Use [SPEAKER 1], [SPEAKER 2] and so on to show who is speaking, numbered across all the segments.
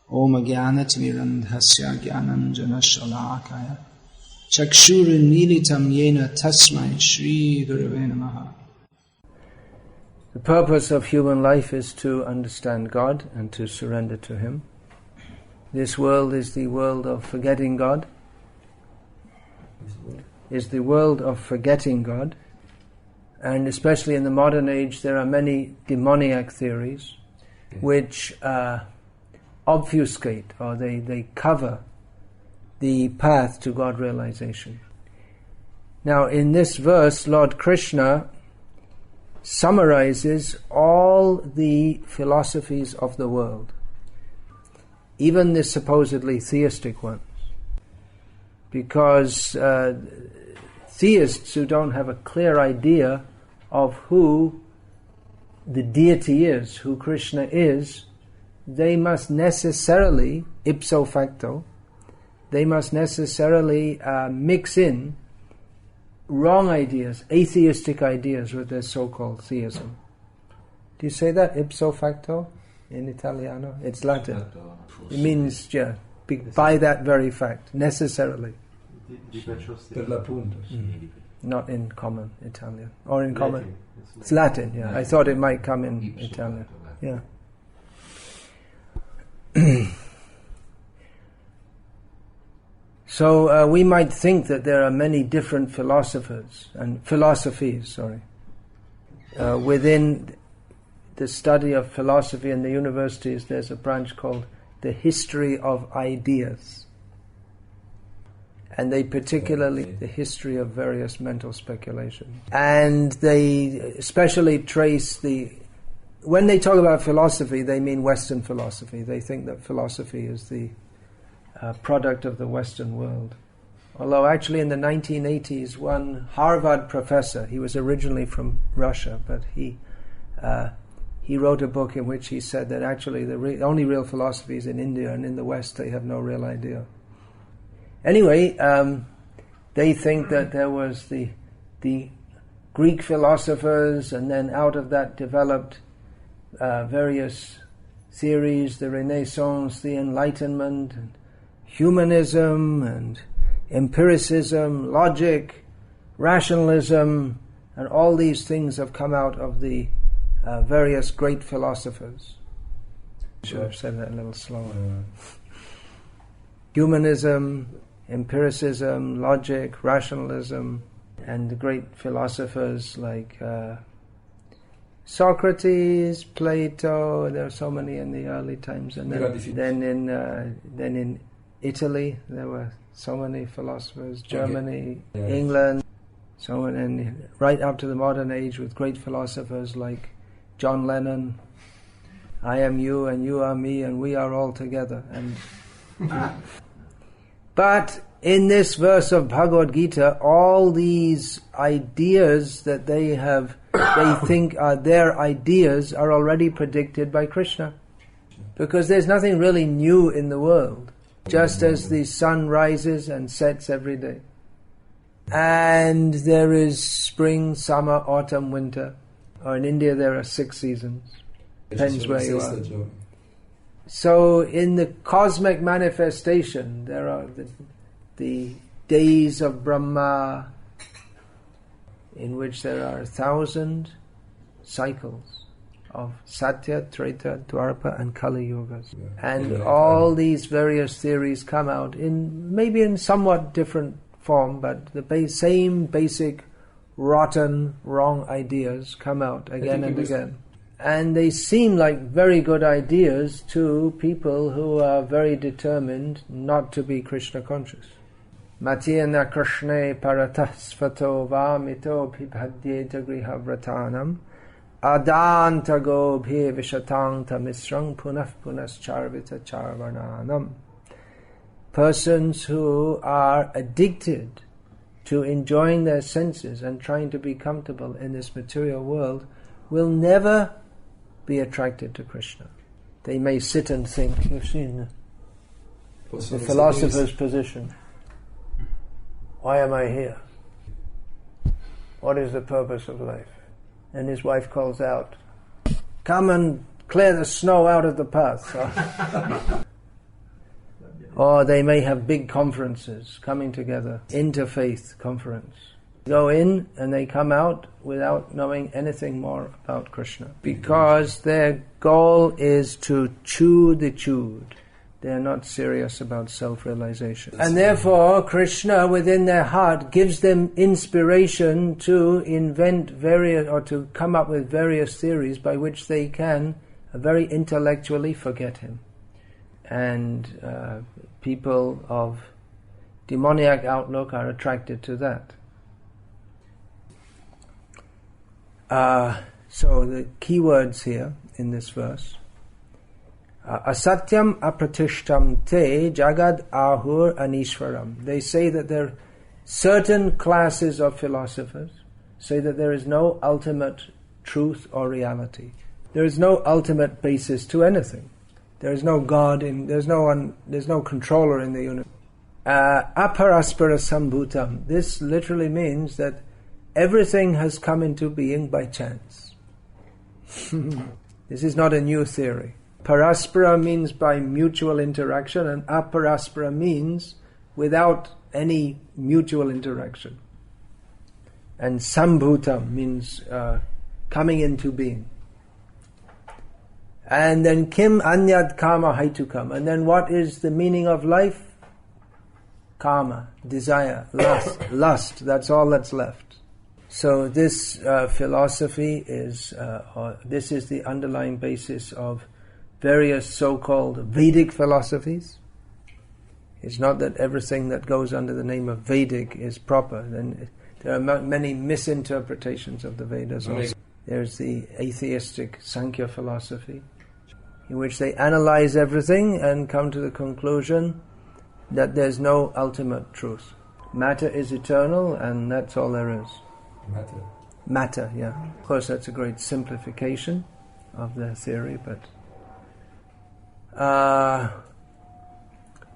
[SPEAKER 1] Om Jnana-timirandhasya Jnananjana-shalakaya Chakshurunmilitam Yena Tasmai Shri Gurave Namaha. The purpose of human life is to understand God and to surrender to Him. This world is the world of forgetting God. Is the world of forgetting God. And especially in the modern age, there are many demoniac theories which obfuscate or they cover the path to God realization. Now, in this verse, Lord Krishna summarizes all the philosophies of the world, even the supposedly theistic ones, because theists who don't have a clear idea of who the deity is, who Krishna is, they must necessarily, ipso facto, they must necessarily mix in wrong ideas, atheistic ideas with their so-called theism. Do you say that, ipso facto, in Italiano? It's Latin. It means, by that very fact, necessarily. Not in common Italian. Or in common... It's Latin, yeah. I thought it might come in Italian. Yeah. So we might think that there are many different philosophies, within the study of philosophy in the universities. There's a branch called the history of ideas, and they particularly the history of various mental speculations, and they especially trace when they talk about philosophy, they mean Western philosophy. They think that philosophy is the product of the Western world. Although actually in the 1980s, one Harvard professor, he was originally from Russia, but he wrote a book in which he said that actually the only real philosophy is in India, and in the West they have no real idea. Anyway, they think that there was the Greek philosophers, and then out of that developed various theories, the Renaissance, the Enlightenment, and humanism, and empiricism, logic, rationalism, and all these things have come out of the various great philosophers. Should have said that a little slower. Humanism, empiricism, logic, rationalism, and the great philosophers like Socrates, Plato. There are so many in the early times, and then in Italy there were so many philosophers. Germany, England, so and right up to the modern age with great philosophers like John Lennon. I am you, and you are me, and we are all together. And but in this verse of Bhagavad-gita, all these ideas that they think are their ideas are already predicted by Krishna. Because there's nothing really new in the world. Just as the sun rises and sets every day. And there is spring, summer, autumn, winter. Or in India there are 6 seasons. Depends where you are. So in the cosmic manifestation, there are the days of Brahma, in which there are 1,000 cycles of Satya, Treta, Dwapara, and Kali Yugas. And all these various theories come out maybe in somewhat different form, but the same basic rotten, wrong ideas come out again and again. And they seem like very good ideas to people who are very determined not to be Krishna conscious. Matyena Krishne paratah svato vamito pibhadyeta griha vratanam adantago bhe vishatanta misrang punah punascharvita charvananam. Persons who are addicted to enjoying their senses and trying to be comfortable in this material world will never be attracted to Krishna. They may sit and think, you've seen the philosopher's position. Why am I here? What is the purpose of life? And his wife calls out, come and clear the snow out of the path. So Or they may have big conferences coming together, interfaith conference. Go in and they come out without knowing anything more about Krishna. Because their goal is to chew the chewed. They are not serious about self-realization. And therefore, Krishna within their heart gives them inspiration to invent various, or to come up with various theories by which they can very intellectually forget him. And people of demoniac outlook are attracted to that. So the key words here in this verse: asatyam apratishtam te jagad ahur anishwaram. They say that there are certain classes of philosophers say that there is no ultimate truth or reality. There is no ultimate basis to anything. There is no God there's no controller in the universe. Aparaspara sambhutam. This literally means that everything has come into being by chance. This is not a new theory. Paraspara means by mutual interaction, and aparaspara means without any mutual interaction. And sambhutam means coming into being. And then kim anyad kama haitukam. And then what is the meaning of life? Kama, desire, lust. That's all that's left. So this philosophy is, this is the underlying basis of various so-called Vedic philosophies. It's not that everything that goes under the name of Vedic is proper. Then there are many misinterpretations of the Vedas also. There's the atheistic Sankhya philosophy, in which they analyze everything and come to the conclusion that there's no ultimate truth. Matter is eternal, and that's all there is. Matter, yeah. Of course, that's a great simplification of their theory, but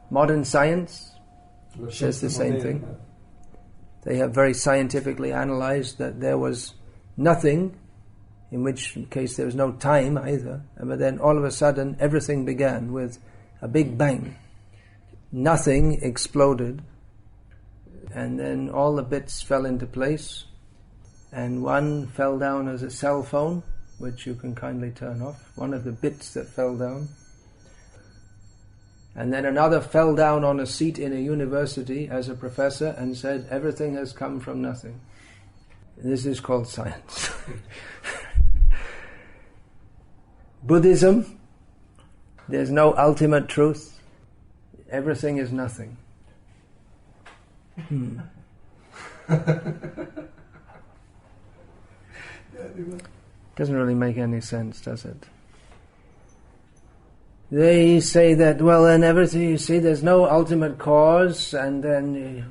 [SPEAKER 1] modern science says the same thing. They have very scientifically analyzed that there was nothing, in which case there was no time either, but then all of a sudden everything began with a big bang. Nothing exploded, and then all the bits fell into place, and one fell down as a cell phone, which you can kindly turn off, one of the bits that fell down. And then another fell down on a seat in a university as a professor and said, everything has come from nothing. This is called science. Buddhism, there's no ultimate truth. Everything is nothing. Doesn't really make any sense, does it? They say that, well, then everything, you see, there's no ultimate cause, and then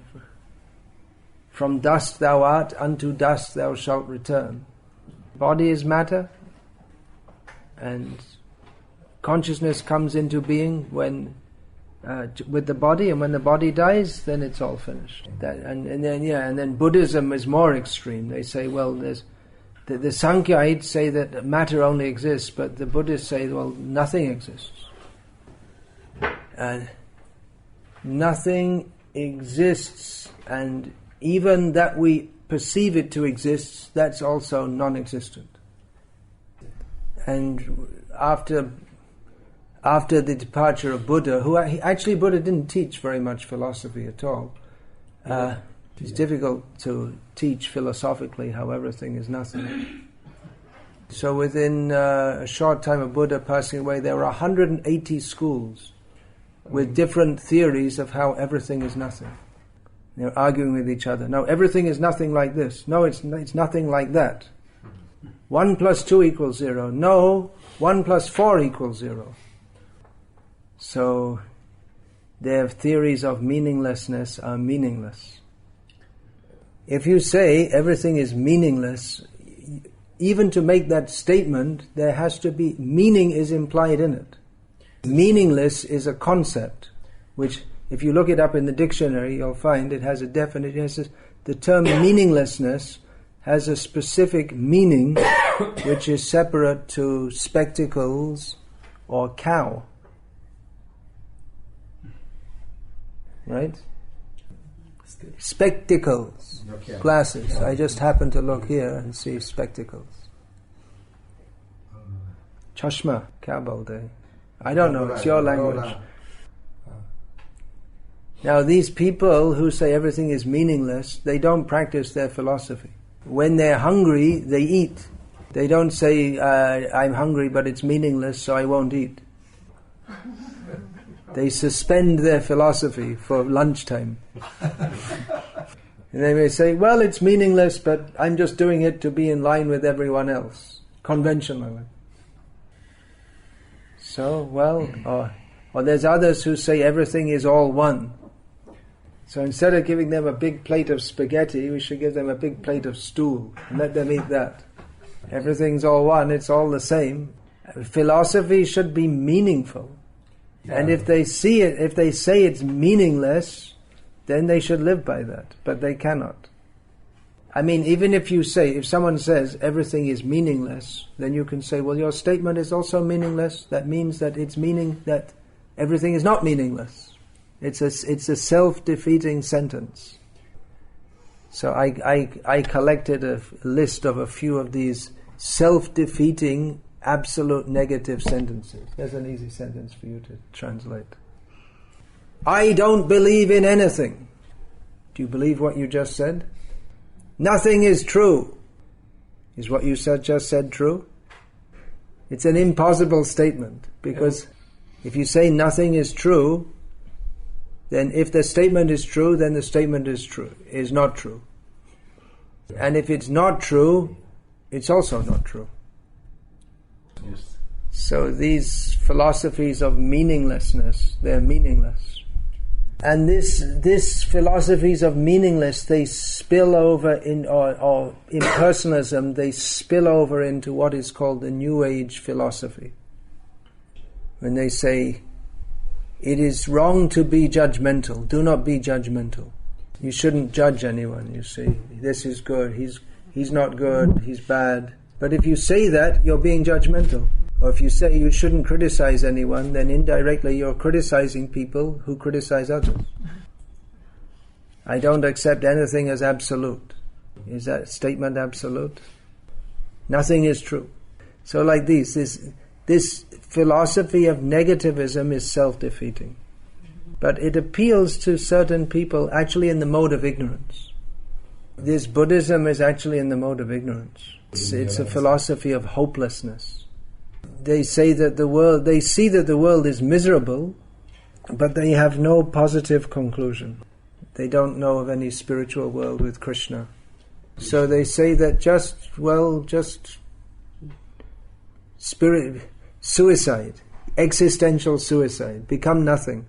[SPEAKER 1] from dust thou art, unto dust thou shalt return. Body is matter, and consciousness comes into being when with the body, and when the body dies, then it's all finished. And then Buddhism is more extreme. They say, well, there's the Sankhyites say that matter only exists, but the Buddhists say, well, nothing exists. Nothing exists, and even that we perceive it to exist, that's also non-existent. And after the departure of Buddha, Buddha didn't teach very much philosophy at all. It's difficult to teach philosophically how everything is nothing. So within a short time of Buddha passing away, there were 180 schools with different theories of how everything is nothing. They're arguing with each other. No, everything is nothing like this. No, it's nothing like that. 1 + 2 = 0. No, 1 + 4 = 0. So their theories of meaninglessness are meaningless. If you say everything is meaningless, even to make that statement, there has to be meaning is implied in it. Meaningless is a concept, which if you look it up in the dictionary, you'll find it has a definition. The term meaninglessness has a specific meaning which is separate to spectacles or cow. right? Spectacles, glasses. I just happen to look here and see spectacles. Chashma, kya bolte hain? I don't know, it's your language. Now these people who say everything is meaningless, they don't practice their philosophy. When they're hungry, they eat. They don't say, I'm hungry but it's meaningless so I won't eat. They suspend their philosophy for lunchtime. And they may say, well, it's meaningless but I'm just doing it to be in line with everyone else, conventionally. So, well, or there's others who say everything is all one. So instead of giving them a big plate of spaghetti, we should give them a big plate of stool and let them eat that. Everything's all one, it's all the same. Philosophy should be meaningful. Yeah. And if they see it, if they say it's meaningless, then they should live by that. But they cannot. I mean, even if someone says everything is meaningless, then you can say, well, your statement is also meaningless. That means that it's meaning that everything is not meaningless. It's a self-defeating sentence. So I collected a list of a few of these self-defeating, absolute negative sentences. There's an easy sentence for you to translate. I don't believe in anything. Do you believe what you just said? Nothing is true. Is what you just said true? It's an impossible statement, because if you say nothing is true, then if the statement is true, then the statement is not true. And if it's not true, it's also not true. Yes. So these philosophies of meaninglessness, they're meaningless. And this philosophies of meaningless, they spill over or impersonalism, they spill over into what is called the New Age philosophy. When they say, it is wrong to be judgmental. Do not be judgmental. You shouldn't judge anyone, you see. This is good, he's not good, he's bad. But if you say that, you're being judgmental. Or if you say you shouldn't criticize anyone, then indirectly you're criticizing people who criticize others. I don't accept anything as absolute. Is that statement absolute? Nothing is true. So like this philosophy of negativism is self-defeating. But it appeals to certain people actually in the mode of ignorance. This Buddhism is actually in the mode of ignorance. It's a philosophy of hopelessness. They say that they see that the world is miserable, but they have no positive conclusion. They don't know of any spiritual world with Krishna. So they say that just suicide, existential suicide, become nothing.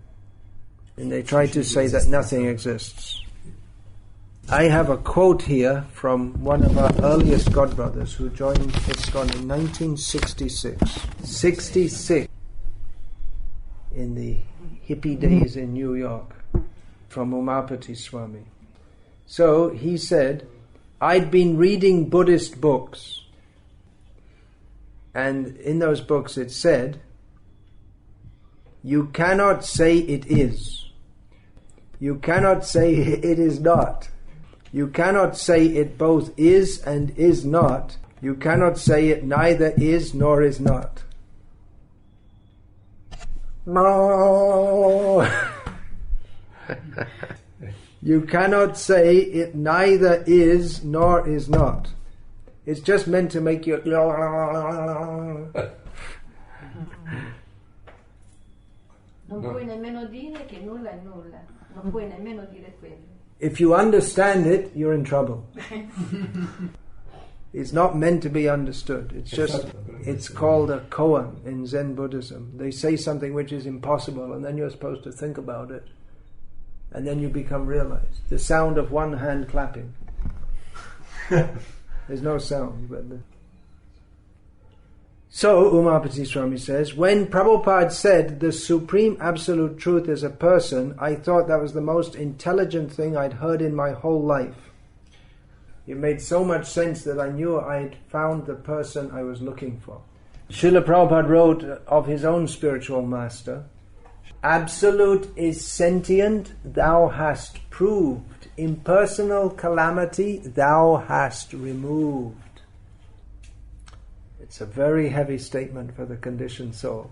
[SPEAKER 1] And they try to say that nothing exists. I have a quote here from one of our earliest godbrothers who joined ISKCON in 1966. 66, in the hippie days in New York, from Umapati Swami. So he said, I'd been reading Buddhist books, and in those books it said, you cannot say it is. You cannot say it is not. You cannot say it both is and is not. You cannot say it neither is nor is not. No. You cannot say it neither is nor is not. It's just meant to make you...
[SPEAKER 2] Non puoi nemmeno dire che nulla è nulla. Non puoi nemmeno dire quello.
[SPEAKER 1] If you understand it, you're in trouble. It's not meant to be understood. It's called a koan in Zen Buddhism. They say something which is impossible, and then you're supposed to think about it. And then you become realized. The sound of one hand clapping. There's no sound. So, Umapati Swami says, when Prabhupada said the Supreme Absolute Truth is a person, I thought that was the most intelligent thing I'd heard in my whole life. It made so much sense that I knew I'd found the person I was looking for. Srila Prabhupada wrote of his own spiritual master, Absolute is sentient, thou hast proved. Impersonal calamity, thou hast removed. It's a very heavy statement for the conditioned soul.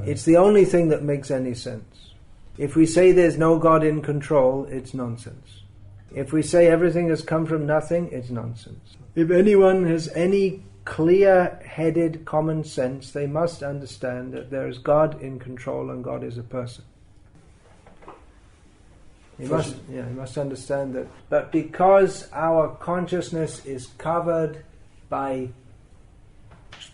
[SPEAKER 1] It's the only thing that makes any sense. If we say there's no God in control, it's nonsense. If we say everything has come from nothing, it's nonsense. If anyone has any clear-headed common sense, they must understand that there is God in control and God is a person. You must understand that. But because our consciousness is covered by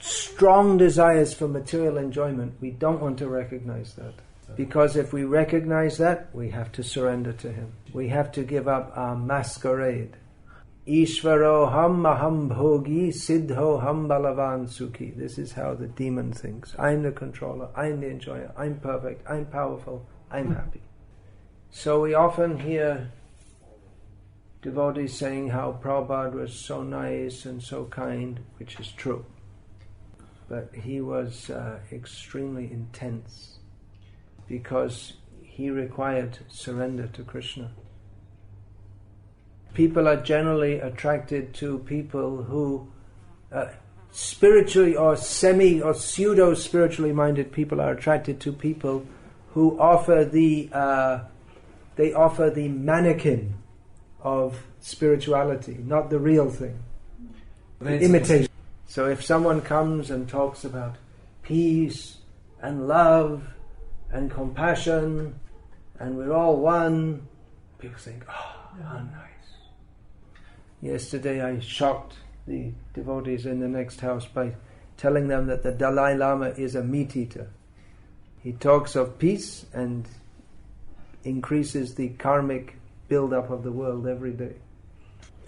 [SPEAKER 1] strong desires for material enjoyment, we don't want to recognize that. Because if we recognize that, we have to surrender to Him. We have to give up our masquerade. Ishvaro ham aham bhogi siddho ham balavan sukhi. This is how the demon thinks. I'm the controller, I'm the enjoyer, I'm perfect, I'm powerful, I'm happy. So we often hear devotees saying how Prabhupada was so nice and so kind, which is true. But he was extremely intense because he required surrender to Krishna. People are generally attracted to people who spiritually or semi or pseudo spiritually minded people are attracted to people who offer the mannequin of spirituality, not the real thing, the imitation. So if someone comes and talks about peace and love and compassion and we're all one, people think, oh, how nice. Yesterday I shocked the devotees in the next house by telling them that the Dalai Lama is a meat eater. He talks of peace and increases the karmic build-up of the world every day.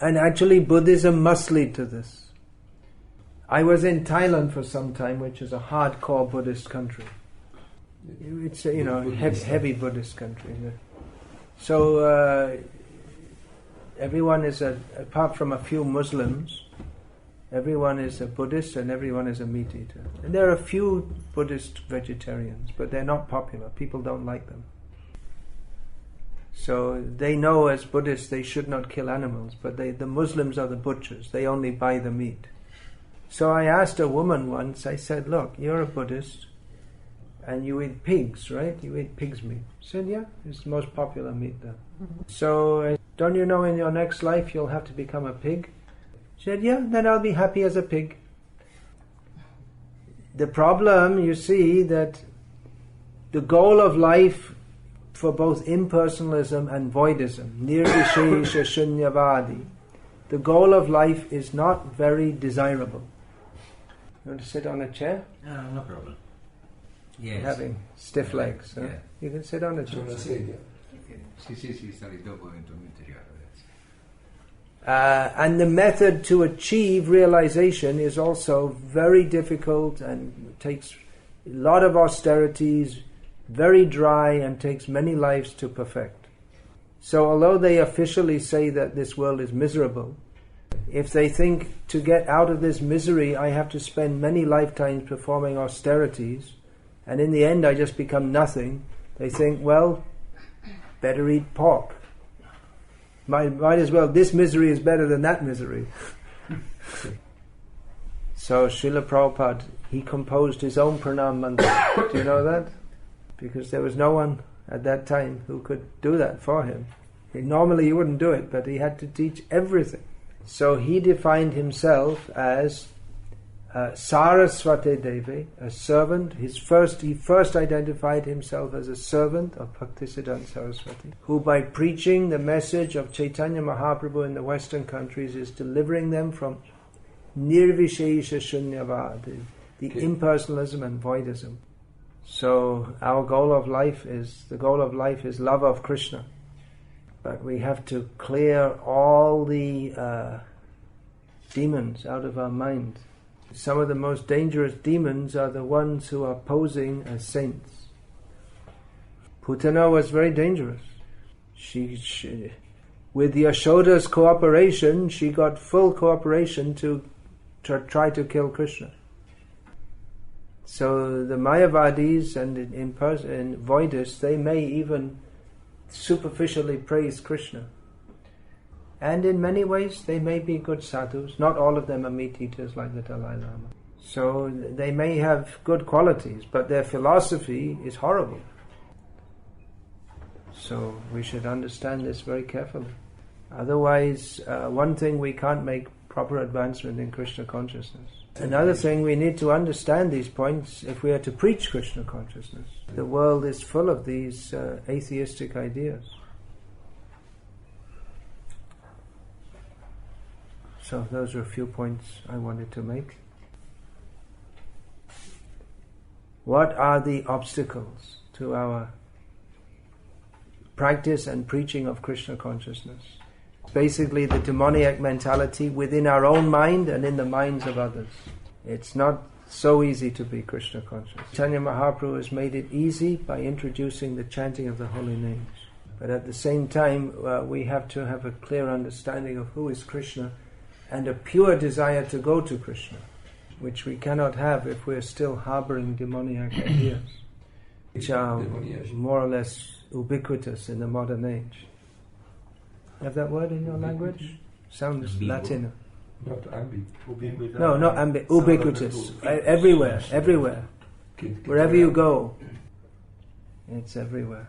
[SPEAKER 1] And actually Buddhism must lead to this. I was in Thailand for some time, which is a hardcore Buddhist country. It's a heavy Buddhist country. So everyone is apart from a few Muslims, everyone is a Buddhist and everyone is a meat eater. And there are a few Buddhist vegetarians, but they're not popular. People don't like them. So they know as Buddhists they should not kill animals, but the Muslims are the butchers. They only buy the meat. So I asked a woman once, I said, look, you're a Buddhist and you eat pigs, right? You eat pig's meat. She said, yeah, it's the most popular meat there. Mm-hmm. So don't you know in your next life you'll have to become a pig? She said, yeah, then I'll be happy as a pig. The problem, you see, that the goal of life for both impersonalism and voidism, nirvishesha shunyavadi, the goal of life is not very desirable. You want to sit on a chair?
[SPEAKER 3] No problem. Yes.
[SPEAKER 1] Having stiff legs. Huh?
[SPEAKER 3] Yeah.
[SPEAKER 1] You can sit on a chair. And the method to achieve realization is also very difficult and takes a lot of austerities, very dry, and takes many lives to perfect. So although they officially say that this world is miserable, if they think to get out of this misery I have to spend many lifetimes performing austerities, and in the end I just become nothing, they think, well, better eat pork. Might as well, this misery is better than that misery. So Srila Prabhupada, he composed his own pranam mantra. Do you know that? Because there was no one at that time who could do that for him. Normally he wouldn't do it, but he had to teach everything. So he defined himself as Saraswati Devi, a servant. He first identified himself as a servant of Bhaktisiddhanta Saraswati, who by preaching the message of Chaitanya Mahaprabhu in the Western countries is delivering them from nirvishesha shunyavad, the impersonalism and voidism. So our goal of life is love of Krishna. But we have to clear all the demons out of our mind. Some of the most dangerous demons are the ones who are posing as saints. Putana was very dangerous. She with Yashoda's cooperation, she got full cooperation to try to kill Krishna. So the Mayavadis and in Voidists, they may even superficially praise Krishna. And in many ways, they may be good sadhus. Not all of them are meat eaters like the Dalai Lama. So they may have good qualities, but their philosophy is horrible. So we should understand this very carefully. Otherwise, one thing, we can't make proper advancement in Krishna consciousness. Another thing, we need to understand these points if we are to preach Krishna consciousness. The world is full of these atheistic ideas. So those are a few points I wanted to make. What are the obstacles to our practice and preaching of Krishna consciousness? Basically the demoniac mentality within our own mind and in the minds of others. It's not so easy to be Krishna conscious. Chaitanya Mahaprabhu has made it easy by introducing the chanting of the holy names. But at the same time, we have to have a clear understanding of who is Krishna and a pure desire to go to Krishna, which we cannot have if we're still harboring demoniac ideas, which are more or less ubiquitous in the modern age. You have that word in your language? Sounds Latin.
[SPEAKER 4] Not ambi.
[SPEAKER 1] No, not ambi. Ubiquitous. Everywhere. Wherever you go, it's everywhere.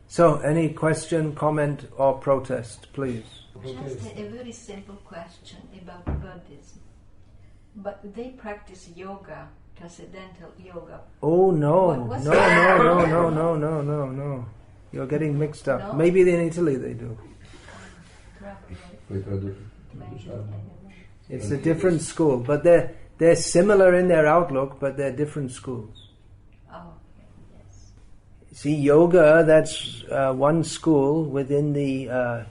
[SPEAKER 1] So, any question, comment, or protest, please?
[SPEAKER 2] Just a very simple question about Buddhism. But they practice yoga, transcendental yoga.
[SPEAKER 1] Oh no,
[SPEAKER 2] What's
[SPEAKER 1] no. You're getting mixed up.
[SPEAKER 2] No?
[SPEAKER 1] Maybe in Italy they do. It's a different school, but they're similar in their outlook, but they're different schools.
[SPEAKER 2] Oh, yes.
[SPEAKER 1] See, yoga, that's one school within the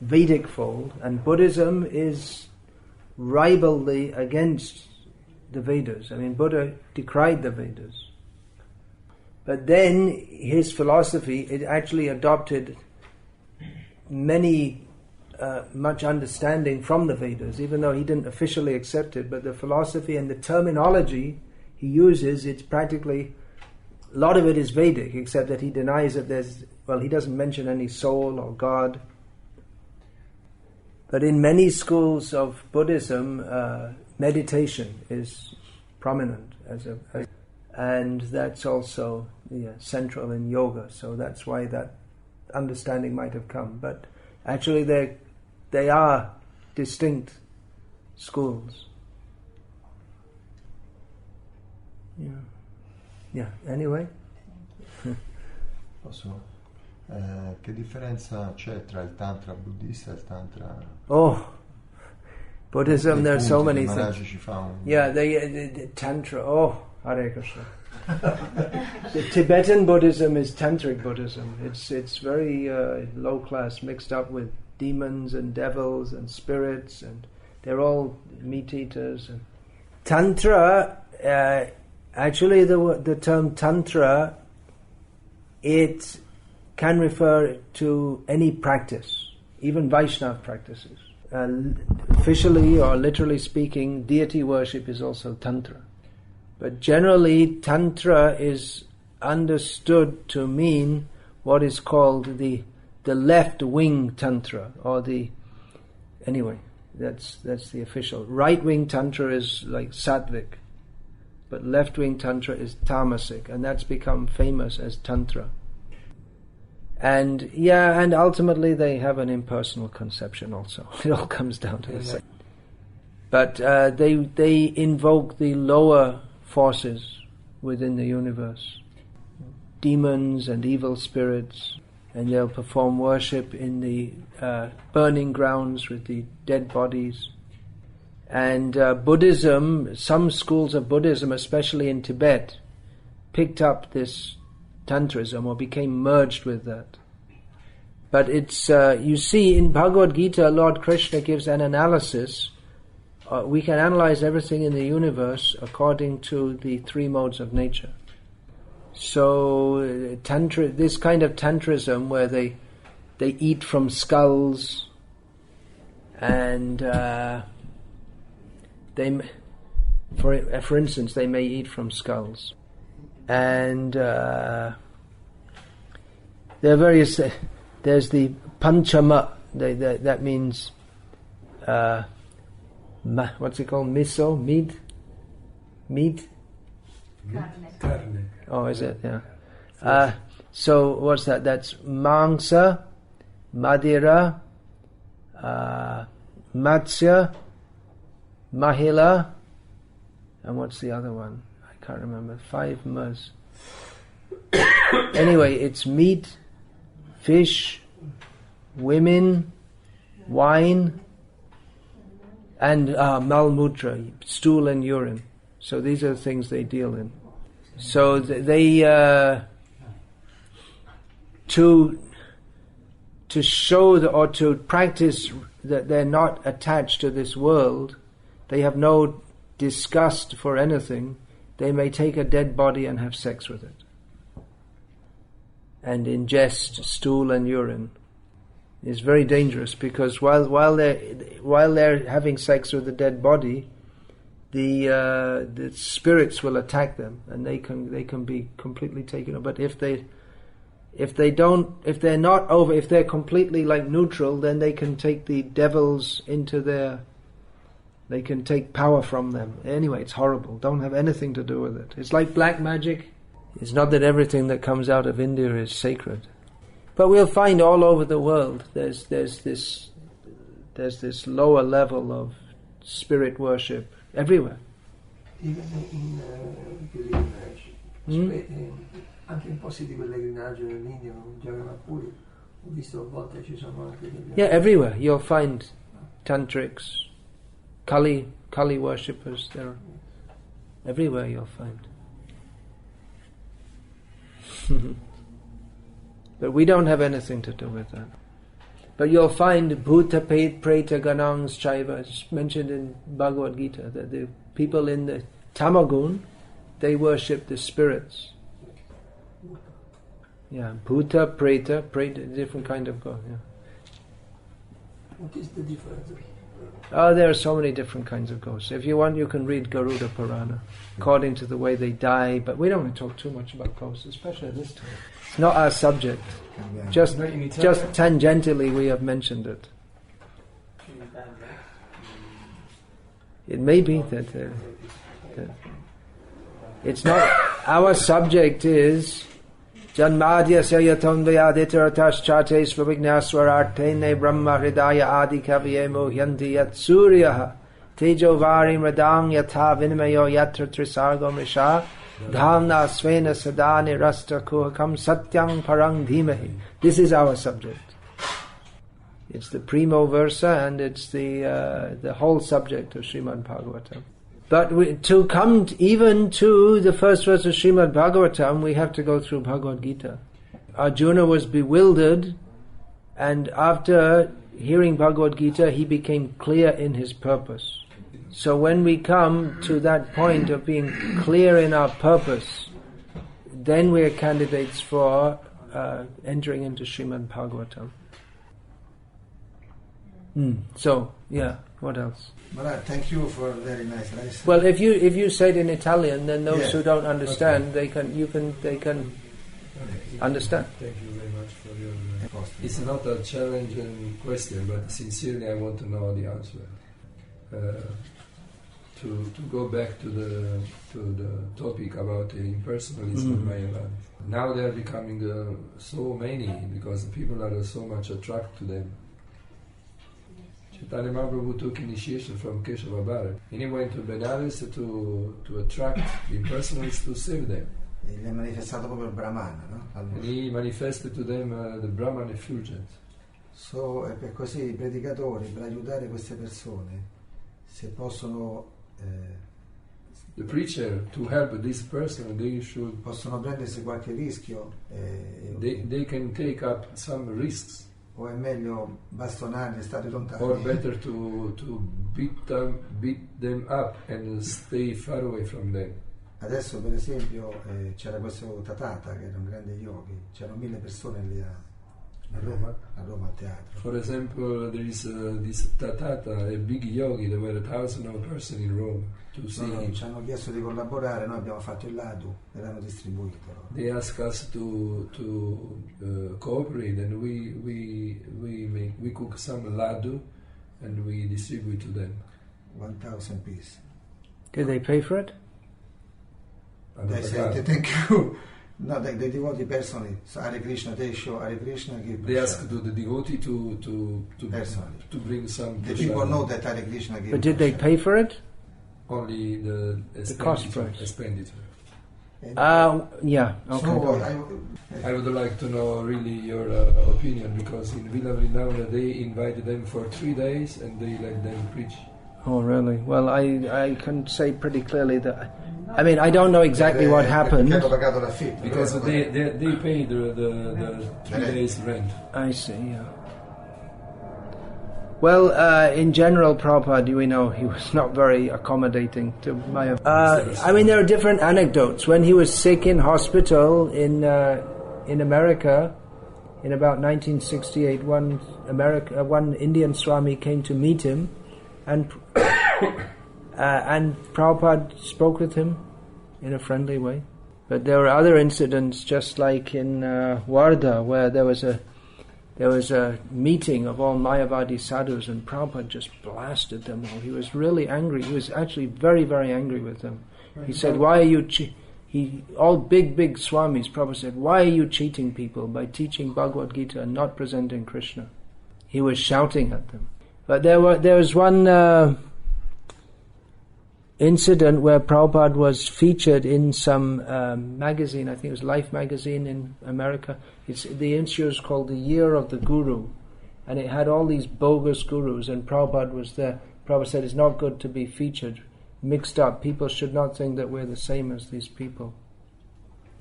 [SPEAKER 1] Vedic fold, and Buddhism is rivalry against the Vedas. I mean, Buddha decried the Vedas. But then his philosophy, it actually adopted much understanding from the Vedas, even though he didn't officially accept it. But the philosophy and the terminology he uses, it's practically, a lot of it is Vedic, except that he denies that he doesn't mention any soul or God. But in many schools of Buddhism, meditation is prominent and that's also central in yoga. So that's why that understanding might have come. But actually, they are distinct schools. Yeah. Anyway.
[SPEAKER 4] Posso? Che differenza c'è tra il tantra buddista e il tantra?
[SPEAKER 1] Oh, Buddhism, there are so many things. Yeah, the tantra. Oh, Hare Krishna. The Tibetan Buddhism is tantric Buddhism. It's very low class, mixed up with demons and devils and spirits, and they're all meat eaters. And tantra, actually, the term tantra, it can refer to any practice, even Vaishnava practices. Officially or literally speaking, deity worship is also tantra. But generally, tantra is understood to mean what is called the left-wing tantra, or that's the official. Right-wing tantra is like sattvic, but left-wing tantra is tamasic, and that's become famous as tantra. And ultimately they have an impersonal conception also. It all comes down to the same. But they invoke the lower forces within the universe, demons and evil spirits, and they'll perform worship in the burning grounds with the dead bodies. And Buddhism, some schools of Buddhism, especially in Tibet, picked up this Tantrism or became merged with that. But it's, you see, in Bhagavad-gita, Lord Krishna gives an analysis. We can analyze everything in the universe according to the three modes of nature. So, this kind of Tantrism where they eat from skulls and for instance, they may eat from skulls, and there are various. There's the panchama. That means what's it called? Miso, meat.
[SPEAKER 3] Carne.
[SPEAKER 1] Oh, is it? Yeah. So what's that? That's mangsa, madira, matsya, mahila, and what's the other one? I can't remember. 5 mas. Anyway, it's meat, fish, women, wine, and malmutra, stool and urine. So these are the things they deal in. So they to show or to practice that they're not attached to this world, they have no disgust for anything, they may take a dead body and have sex with it and ingest stool and urine. It's very dangerous, because while they're having sex with the dead body, the spirits will attack them, and they can be completely taken over. But if they're completely like neutral, then they can take the devils they can take power from them. Anyway, it's horrible. Don't have anything to do with it. It's like black magic. It's not that everything that comes out of India is sacred, but we'll find all over the world there's this lower level of spirit worship everywhere.
[SPEAKER 5] Even in pellegrinaggio, anche in posti di pellegrinaggio nell'India, in Jagannath-puri, ho visto a volte ci sono anche degli...
[SPEAKER 1] Yeah, everywhere you'll find tantrics, Kali worshippers. There, everywhere you'll find. But we don't have anything to do with that. But you'll find Bhuta Preta Ganangs Chaiva, it's mentioned in Bhagavad-gita, that the people in the Tamagun, they worship the spirits. Yeah, Bhuta, Preta, different kind of god. Yeah.
[SPEAKER 5] What is the difference?
[SPEAKER 1] Oh, there are so many different kinds of ghosts. If you want, you can read Garuda Purana, according to the way they die. But we don't want to talk too much about ghosts, especially this time. It's not our subject. Just tangentially, we have mentioned it. It may be that it's not. Our subject is Janmadya Sayatam Vyaditaratas Chates Vavignaswarartene Brahma Hridaya Adi Kavye Mohyanti Yat Suryaha Tejo Vari Mradang Yatha Vinamayo Yatra Trisargo Misha Dhamna Svena Sadani Rasta Kuhakam Satyang Parang Dhimahi. This is our subject. It's the primo versa, and it's the whole subject of Srimad Bhagavatam. But to come even to the first verse of Srimad Bhagavatam, we have to go through Bhagavad-gita. Arjuna was bewildered, and after hearing Bhagavad-gita, he became clear in his purpose. So when we come to that point of being clear in our purpose, then we are candidates for entering into Srimad Bhagavatam. So, yeah, what else?
[SPEAKER 6] Well, thank you for a very nice lesson.
[SPEAKER 1] Well, if you say it in Italian, then those who don't understand, they can understand.
[SPEAKER 7] Thank you very much for your... It's not a challenging question, but sincerely I want to know the answer. To go back to the topic about impersonalism in my life. Now they are becoming so many because people are so much attracted to them. Chaitanya Mahaprabhu took initiation from Keshava Bharat. And he went to Benares to attract the impersonalists to save them.
[SPEAKER 6] E gli ha manifestato proprio il Brahmana, no?
[SPEAKER 7] And he manifested to them the Brahman effulgence.
[SPEAKER 6] So, è per così i predicatori, per aiutare queste persone, se possono...
[SPEAKER 7] the preacher, to help this person, they should...
[SPEAKER 6] Possono prendersi qualche rischio.
[SPEAKER 7] They can take up some risks.
[SPEAKER 6] O è meglio bastonarli e stare lontani?
[SPEAKER 7] Or better to beat them up and stay far away from them.
[SPEAKER 6] Adesso per esempio c'era questo Tatata che era un grande yogi, c'erano 1000 persone lì A Roma al teatro.
[SPEAKER 7] For example, there is this Tatata, a big yogi. There were 1,000 of persons in Rome to see him.
[SPEAKER 6] Ci hanno chiesto di collaborare, noi abbiamo fatto il Ladu e l'hanno distribuito.
[SPEAKER 7] They asked us to cooperate, and we cook some Ladu and we distribute to them.
[SPEAKER 6] 1,000 pieces.
[SPEAKER 1] Did they pay for it?
[SPEAKER 6] They said, thank you. No, the devotee personally. So Hare Krishna, they show Hare Krishna, give.
[SPEAKER 7] They asked the devotee to
[SPEAKER 6] personally
[SPEAKER 7] to bring some.
[SPEAKER 6] The people know that Hare Krishna give.
[SPEAKER 1] But did they pay for it?
[SPEAKER 7] Only the
[SPEAKER 1] cost price.
[SPEAKER 7] Expenditure.
[SPEAKER 1] Yeah. Okay.
[SPEAKER 6] So
[SPEAKER 7] I would like to know really your opinion, because in Villa Vrindavan they invited them for 3 days and they let them preach.
[SPEAKER 1] Oh, really? Well, I can say pretty clearly that. I mean, I don't know exactly what happened.
[SPEAKER 7] Because they paid the 3 days rent.
[SPEAKER 1] I see, yeah. Well, in general, Prabhupada, we know he was not very accommodating to my... I mean, there are different anecdotes. When he was sick in hospital in America, in about 1968, one Indian Swami came to meet him, and Prabhupada spoke with him in a friendly way. But there were other incidents, just like in Wardha, where there was a meeting of all Mayavadi sadhus, and Prabhupada just blasted them all. He was really angry. He was actually very, very angry with them. He said, "Why are you?" All big Swamis. Prabhupada said, "Why are you cheating people by teaching Bhagavad-gita and not presenting Krishna?" He was shouting at them. But there was one incident where Prabhupada was featured in some magazine. I think it was Life magazine in America. The issue is called The Year of the Guru, and it had all these bogus gurus, and Prabhupada was there. Prabhupada said, "It's not good to be featured, mixed up. People should not think that we're the same as these people."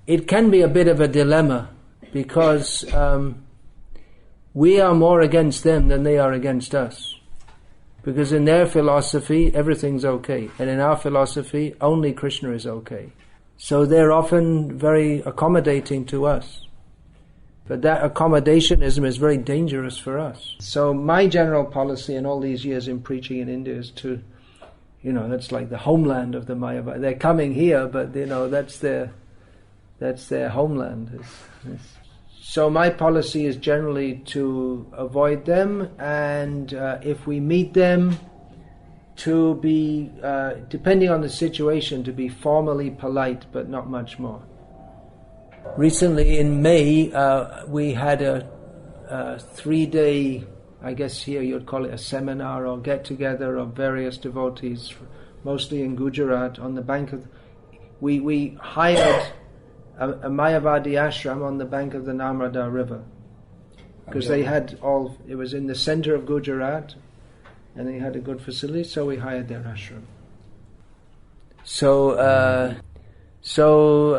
[SPEAKER 1] It can be a bit of a dilemma, because we are more against them than they are against us. Because in their philosophy, everything's okay. And in our philosophy, only Krishna is okay. So they're often very accommodating to us. But that accommodationism is very dangerous for us. So my general policy in all these years in preaching in India is to, that's like the homeland of the Mayavadi. They're coming here, but that's their homeland. So my policy is generally to avoid them, and if we meet them, to be, depending on the situation, to be formally polite, but not much more. Recently in May, we had a 3-day, I guess here you'd call it a seminar or get-together of various devotees, mostly in Gujarat, on the bank of... We hired a Mayavadi ashram on the bank of the Narmada River, because they had it was in the center of Gujarat, and they had a good facility, so we hired their ashram. So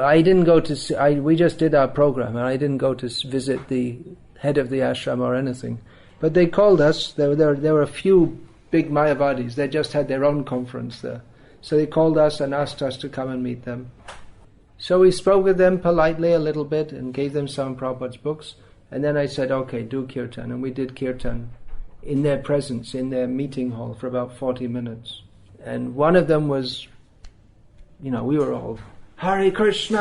[SPEAKER 1] I didn't go to... we just did our program, and I didn't go to visit the head of the ashram or anything. But they called us. There were a few big Mayavadis. They just had their own conference there. So they called us and asked us to come and meet them. So we spoke with them politely a little bit and gave them some Prabhupada's books. And then I said, "Okay, do kirtan." And we did kirtan in their presence, in their meeting hall, for about 40 minutes. And one of them was, we were all, "Hare Krishna!"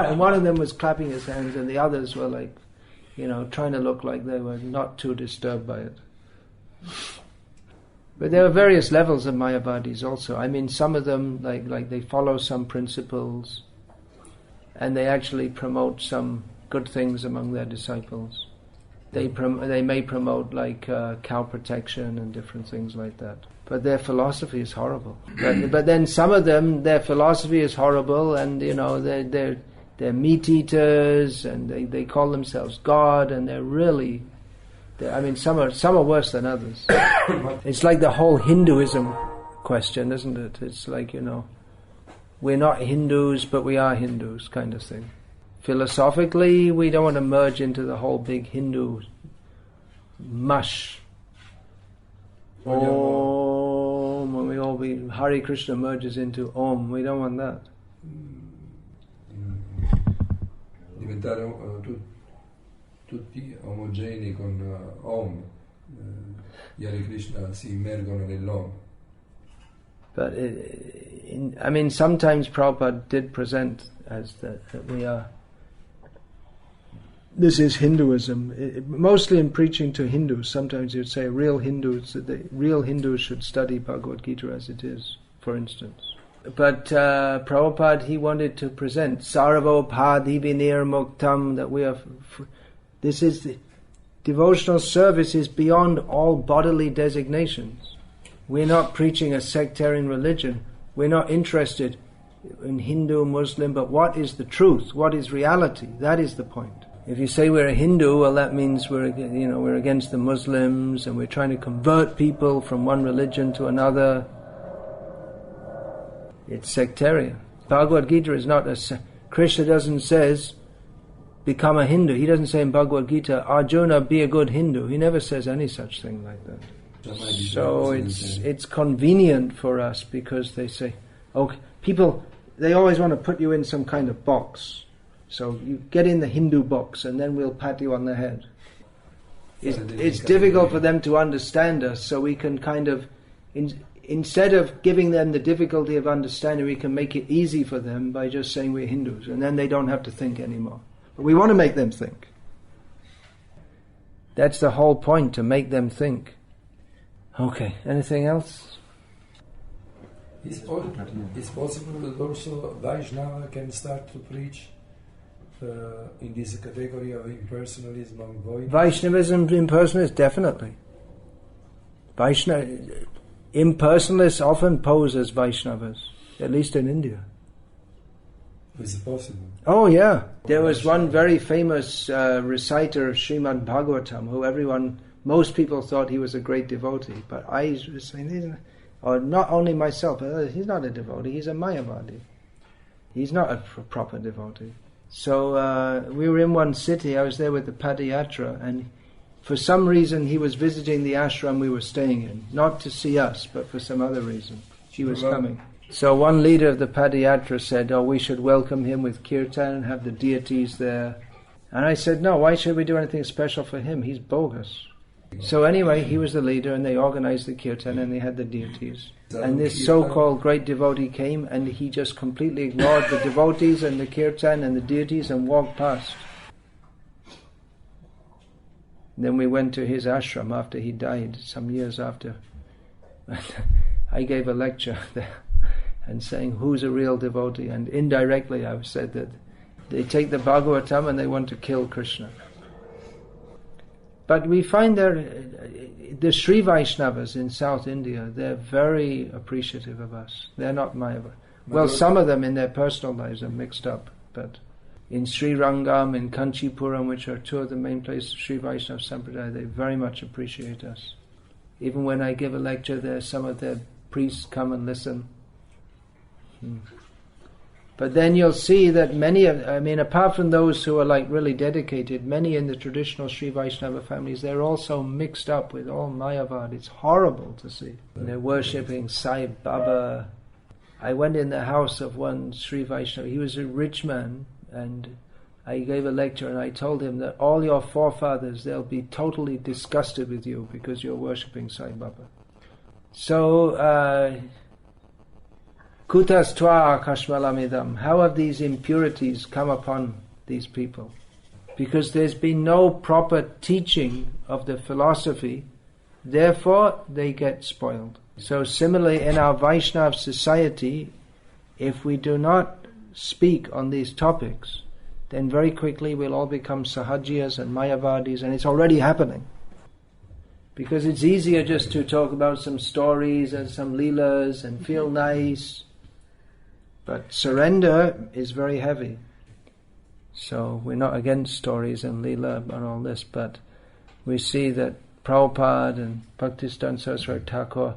[SPEAKER 1] And one of them was clapping his hands, and the others were like, trying to look like they were not too disturbed by it. But there are various levels of Mayavadis also. I mean, some of them, like they follow some principles, and they actually promote some good things among their disciples. They may promote cow protection and different things like that. But their philosophy is horrible. But then some of them, their philosophy is horrible, and they're meat eaters, and they call themselves God, and some are worse than others. It's like the whole Hinduism question, isn't it? It's like, we're not Hindus, but we are Hindus, kind of thing. Philosophically, we don't want to merge into the whole big Hindu mush. Om, and we all be Hare Krishna merges into Om. We don't want that.
[SPEAKER 7] tutti omogenei con Om. Gli Hare Krishna si immergono nell'Om.
[SPEAKER 1] But sometimes Prabhupada did present as that we are. This is Hinduism. Mostly in preaching to Hindus, sometimes you'd say real Hindus should study Bhagavad-gita as it is, for instance. But Prabhupada, he wanted to present Sarvopadi Vinir Muktam, that we are. This is the devotional service is beyond all bodily designations. We're not preaching a sectarian religion. We're not interested in Hindu, Muslim, but what is the truth? What is reality? That is the point. If you say we're a Hindu, well, that means we're against the Muslims and we're trying to convert people from one religion to another. It's sectarian. Bhagavad-gita is not Krishna doesn't says, become a Hindu. He doesn't say in Bhagavad-gita, Arjuna, be a good Hindu. He never says any such thing like that. So it's convenient for us because they say, okay, people, they always want to put you in some kind of box. So you get in the Hindu box and then we'll pat you on the head. It's difficult for them to understand us, so we can kind of, instead of giving them the difficulty of understanding, we can make it easy for them by just saying we're Hindus, and then they don't have to think anymore. But we want to make them think. That's the whole point, to make them think. Okay, anything else?
[SPEAKER 7] It's possible that also Vaishnava can start to preach in this category of impersonalism and void?
[SPEAKER 1] Vaishnavism, impersonalists, definitely. Impersonalists often pose as Vaishnavas, at least in India.
[SPEAKER 7] Is it possible?
[SPEAKER 1] Oh yeah. There was one very famous reciter of Srimad Bhagavatam who most people thought he was a great devotee, but I was saying, or not only myself, he's not a devotee, he's a Mayavadi. He's not a proper devotee. So we were in one city, I was there with the Padayatra, and for some reason he was visiting the ashram we were staying in. Not to see us, but for some other reason. He was coming. So one leader of the Padayatra said, we should welcome him with kirtan and have the deities there. And I said, no, why should we do anything special for him? He's bogus. So anyway, he was the leader and they organized the kirtan and they had the deities. And this so-called great devotee came and he just completely ignored the devotees and the kirtan and the deities and walked past. Then we went to his ashram after he died, some years after. I gave a lecture there and saying who's a real devotee, and indirectly I've said that they take the Bhagavatam and they want to kill Krishna. But we find the Sri Vaishnavas in South India, they're very appreciative of us. They're not Mayava. Well, some of them in their personal lives are mixed up, but in Sri Rangam, in Kanchipuram, which are two of the main places of Sri Vaishnava Sampradaya, they very much appreciate us. Even when I give a lecture there, some of their priests come and listen. But then you'll see that apart from those who are like really dedicated, many in the traditional Sri Vaishnava families, they're also mixed up with all Mayavad. It's horrible to see. They're worshipping Sai Baba. I went in the house of one Sri Vaishnava. He was a rich man, and I gave a lecture and I told him that all your forefathers, they'll be totally disgusted with you because you're worshipping Sai Baba. So, Kutas tva kashmalamidam. How have these impurities come upon these people? Because there's been no proper teaching of the philosophy, therefore they get spoiled. So similarly in our Vaishnava society, if we do not speak on these topics, then very quickly we'll all become Sahajiyas and Mayavadis, and it's already happening. Because it's easier just to talk about some stories and some leelas and feel nice. But surrender is very heavy. So we're not against stories and Leela and all this, but we see that Prabhupada and Bhaktisiddhanta Saraswati Thakur,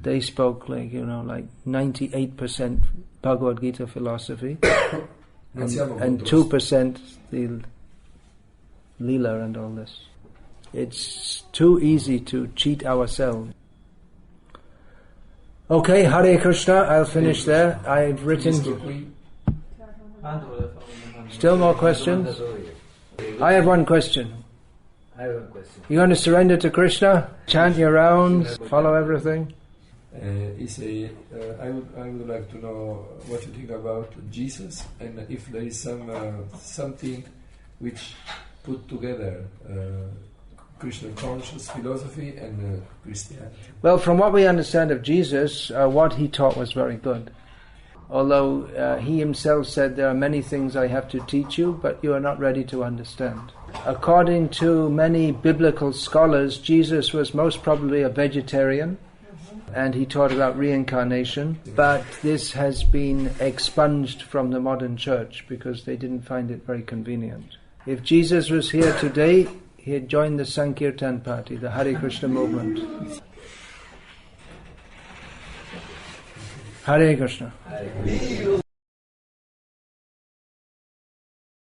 [SPEAKER 1] they spoke like 98% Bhagavad-gita philosophy and 2% the Leela and all this. It's too easy to cheat ourselves. Okay, Hare Krishna, I'll finish there. I've written... Still more questions? I have one question.
[SPEAKER 3] I have a question.
[SPEAKER 1] You going to surrender to Krishna? Chant your rounds? Follow everything?
[SPEAKER 7] He say, I would like to know what you think about Jesus, and if there is something which put together Krishna conscious philosophy and Christianity.
[SPEAKER 1] Well, from what we understand of Jesus, what he taught was very good. Although he himself said, there are many things I have to teach you, but you are not ready to understand. According to many biblical scholars, Jesus was most probably a vegetarian, and he taught about reincarnation, but this has been expunged from the modern church because they didn't find it very convenient. If Jesus was here today, he had joined the Sankirtan party, the Hare Krishna movement. Hare Krishna.